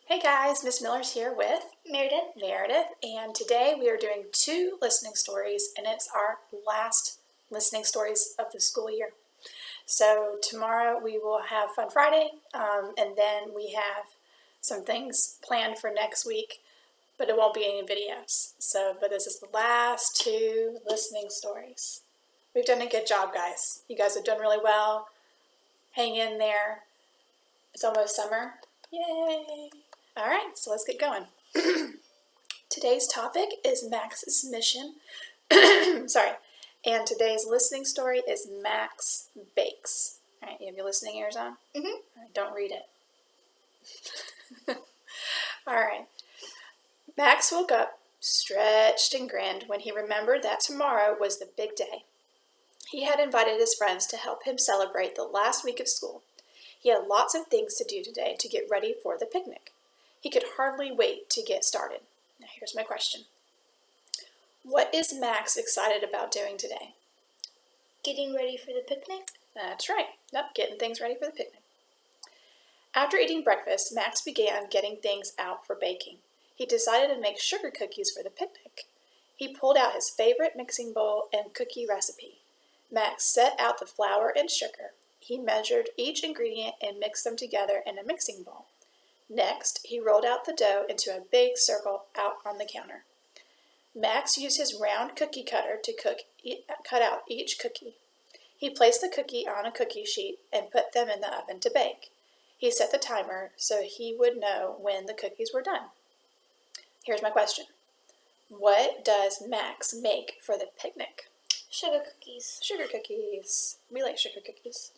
Hey guys, Miss Miller's here with Meredith. and today we are doing 2 listening stories, and it's our last listening stories of the school year. So tomorrow we will have Fun Friday, and then we have some things planned for next week, but it won't be any videos. But this is the last 2 listening stories. We've done a good job, guys. You guys have done really well. Hang in there. It's almost summer. Yay! All right, so let's get going. Today's topic is Max's mission. Sorry. And today's listening story is Max Bakes. All right, you have your listening ears on? Mm-hmm. All right, don't read it. All right. Max woke up, stretched and grinned when he remembered that tomorrow was the big day. He had invited his friends to help him celebrate the last week of school. He had lots of things to do today to get ready for the picnic. He could hardly wait to get started. Now here's my question. What is Max excited about doing today? Getting ready for the picnic? That's right. Yep, getting things ready for the picnic. After eating breakfast, Max began getting things out for baking. He decided to make sugar cookies for the picnic. He pulled out his favorite mixing bowl and cookie recipe. Max set out the flour and sugar. He measured each ingredient and mixed them together in a mixing bowl. Next, he rolled out the dough into a big circle out on the counter. Max used his round cookie cutter to cut out each cookie. He placed the cookie on a cookie sheet and put them in the oven to bake. He set the timer so he would know when the cookies were done. Here's my question. What does Max make for the picnic? Sugar cookies. Sugar cookies. We like sugar cookies.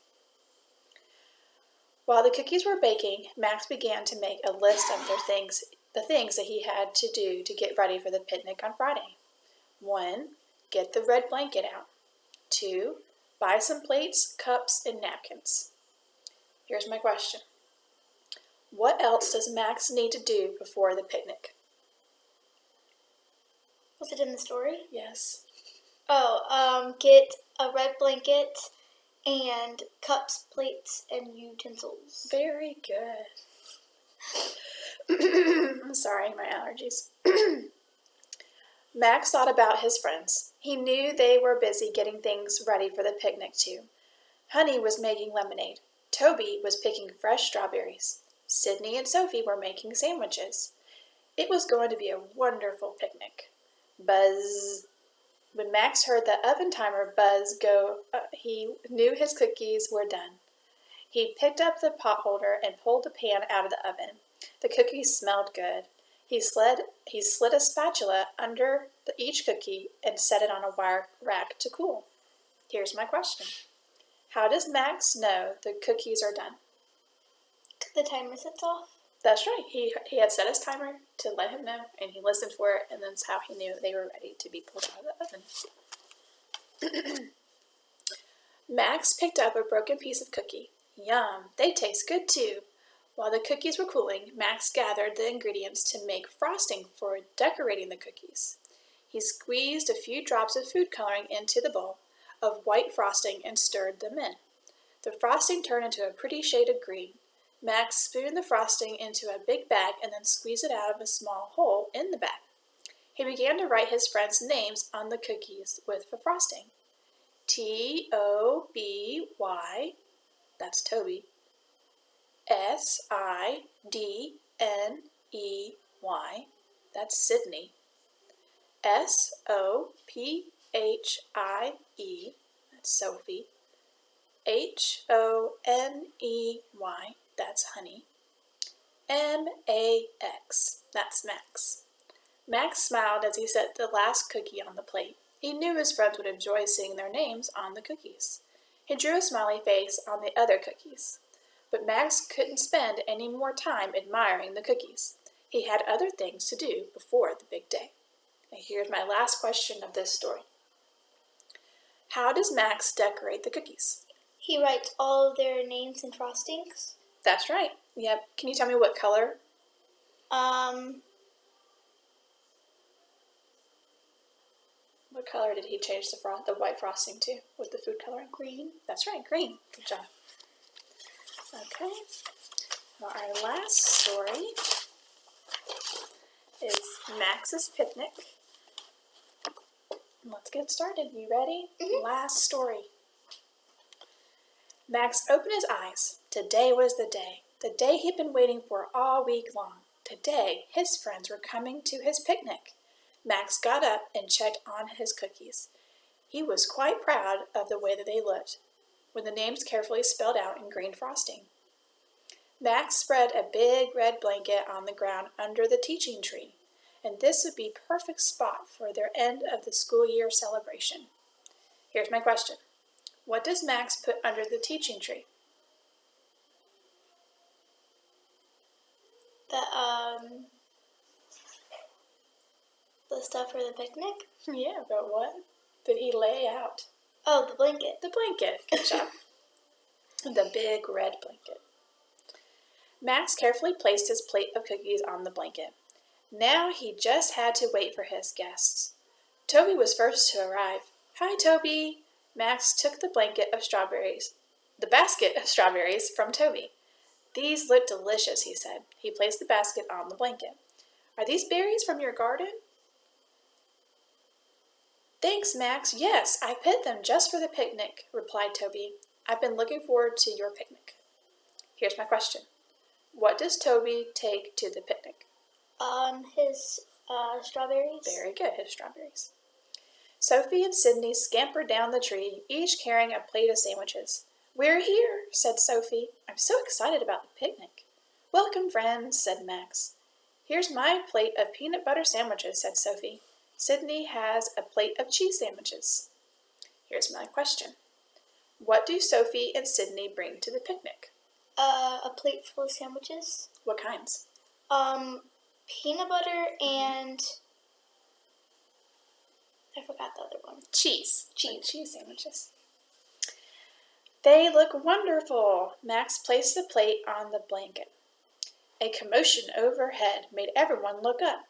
While the cookies were baking, Max began to make a list of the things that he had to do to get ready for the picnic on Friday. 1. Get the red blanket out. 2. Buy some plates, cups, and napkins. Here's my question. What else does Max need to do before the picnic? Was it in the story? Yes. Get a red blanket and cups, plates, and utensils. Very good. I'm sorry, my allergies. Max thought about his friends. He knew they were busy getting things ready for the picnic too. Honey was making lemonade. Toby was picking fresh strawberries. Sydney and Sophie were making sandwiches. It was going to be a wonderful picnic. Buzz. When Max heard the oven timer buzz go, he knew his cookies were done. He picked up the pot holder and pulled the pan out of the oven. The cookies smelled good. He slid a spatula under each cookie and set it on a wire rack to cool. Here's my question. How does Max know the cookies are done? The timer sets off. That's right. He had set his timer to let him know, and he listened for it, and that's how he knew they were ready to be pulled out of the oven. Max picked up a broken piece of cookie. Yum, they taste good too. While the cookies were cooling, Max gathered the ingredients to make frosting for decorating the cookies. He squeezed a few drops of food coloring into the bowl of white frosting and stirred them in. The frosting turned into a pretty shade of green. Max spooned the frosting into a big bag and then squeezed it out of a small hole in the bag. He began to write his friends' names on the cookies with the frosting. Toby, that's Toby. Sidney, that's Sydney. Sophie, that's Sophie. Honey, that's Honey. Max, that's Max. Max smiled as he set the last cookie on the plate. He knew his friends would enjoy seeing their names on the cookies. He drew a smiley face on the other cookies. But Max couldn't spend any more time admiring the cookies. He had other things to do before the big day. Now here's my last question of this story. How does Max decorate the cookies? He writes all of their names in frostings. That's right. Yep. Can you tell me what color? What color did he change the white frosting to with the food coloring? Green. That's right, green. Good job. Okay. Well, our last story Max's picnic. Let's get started. You ready? Mm-hmm. Last story. Max opened his eyes. Today was the day he'd been waiting for all week long. Today, his friends were coming to his picnic. Max got up and checked on his cookies. He was quite proud of the way that they looked, with the names carefully spelled out in green frosting. Max spread a big red blanket on the ground under the teaching tree, and this would be a perfect spot for their end of the school year celebration. Here's my question. What does Max put under the teaching tree? The stuff for the picnic? Yeah, but what did he lay out? Oh, the blanket. The blanket. Good job. The big red blanket. Max carefully placed his plate of cookies on the blanket. Now he just had to wait for his guests. Toby was first to arrive. Hi, Toby. Max took the basket of strawberries from Toby. These look delicious, he said. He placed the basket on the blanket. Are these berries from your garden? Thanks, Max. Yes, I picked them just for the picnic, replied Toby. I've been looking forward to your picnic. Here's my question. What does Toby take to the picnic? His strawberries. Very good, his strawberries. Sophie and Sydney scampered down the tree, each carrying a plate of sandwiches. We're here, said Sophie. I'm so excited about the picnic. Welcome, friends, said Max. Here's my plate of peanut butter sandwiches, said Sophie. Sydney has a plate of cheese sandwiches. Here's my question. What do Sophie and Sydney bring to the picnic? A plate full of sandwiches. What kinds? Peanut butter and I forgot the other one. Cheese sandwiches. They look wonderful. Max placed the plate on the blanket. A commotion overhead made everyone look up.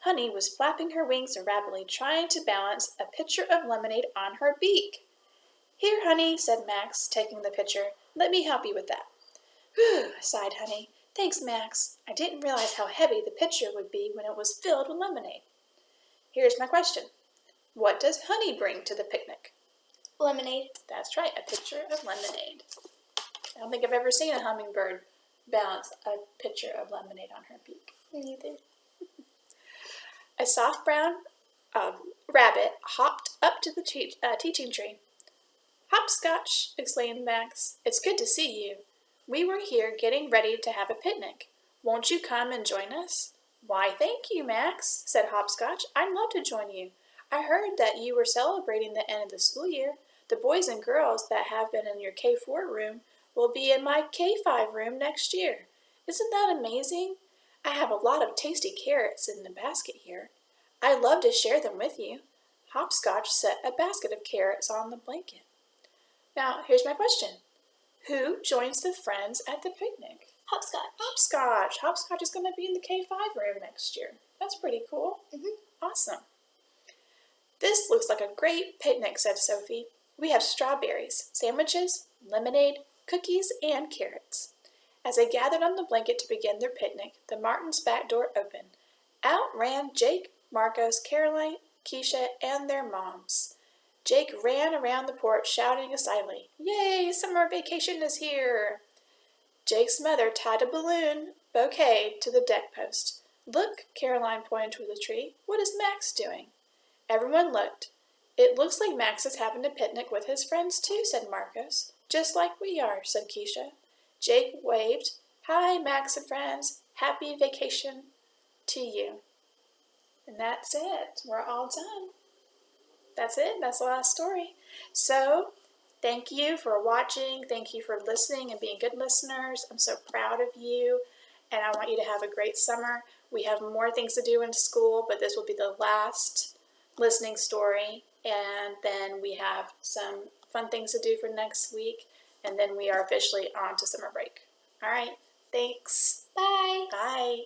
Honey was flapping her wings rapidly, trying to balance a pitcher of lemonade on her beak. Here, Honey, said Max, taking the pitcher. Let me help you with that. Whew, sighed Honey. Thanks, Max. I didn't realize how heavy the pitcher would be when it was filled with lemonade. Here's my question. What does Honey bring to the picnic? Lemonade. That's right, a pitcher of lemonade. I don't think I've ever seen a hummingbird balance a pitcher of lemonade on her beak. Neither. A soft brown rabbit hopped up to the teaching tree. Hopscotch, exclaimed Max. It's good to see you. We were here getting ready to have a picnic. Won't you come and join us? Why, thank you, Max, said Hopscotch. I'd love to join you. I heard that you were celebrating the end of the school year. The boys and girls that have been in your K4 room will be in my K5 room next year. Isn't that amazing? I have a lot of tasty carrots in the basket here. I'd love to share them with you. Hopscotch set a basket of carrots on the blanket. Now, here's my question. Who joins the friends at the picnic? Hopscotch. Hopscotch. Hopscotch is going to be in the K5 room next year. That's pretty cool. Awesome. This looks like a great picnic, said Sophie. We have strawberries, sandwiches, lemonade, cookies, and carrots. As they gathered on the blanket to begin their picnic, the Martins' back door opened. Out ran Jake, Marcos, Caroline, Keisha, and their moms. Jake ran around the porch shouting excitedly, Yay, summer vacation is here! Jake's mother tied a balloon bouquet to the deck post. Look, Caroline pointed to the tree. What is Max doing? Everyone looked. It looks like Max is having a picnic with his friends too, said Marcos. Just like we are, said Keisha. Jake waved. Hi, Max and friends. Happy vacation to you. And that's it. We're all done. That's it. That's the last story. So, thank you for watching. Thank you for listening and being good listeners. I'm so proud of you. And I want you to have a great summer. We have more things to do in school, but this will be the last listening story. And then we have some fun things to do for next week. And then we are officially on to summer break. All right. Thanks. Bye. Bye.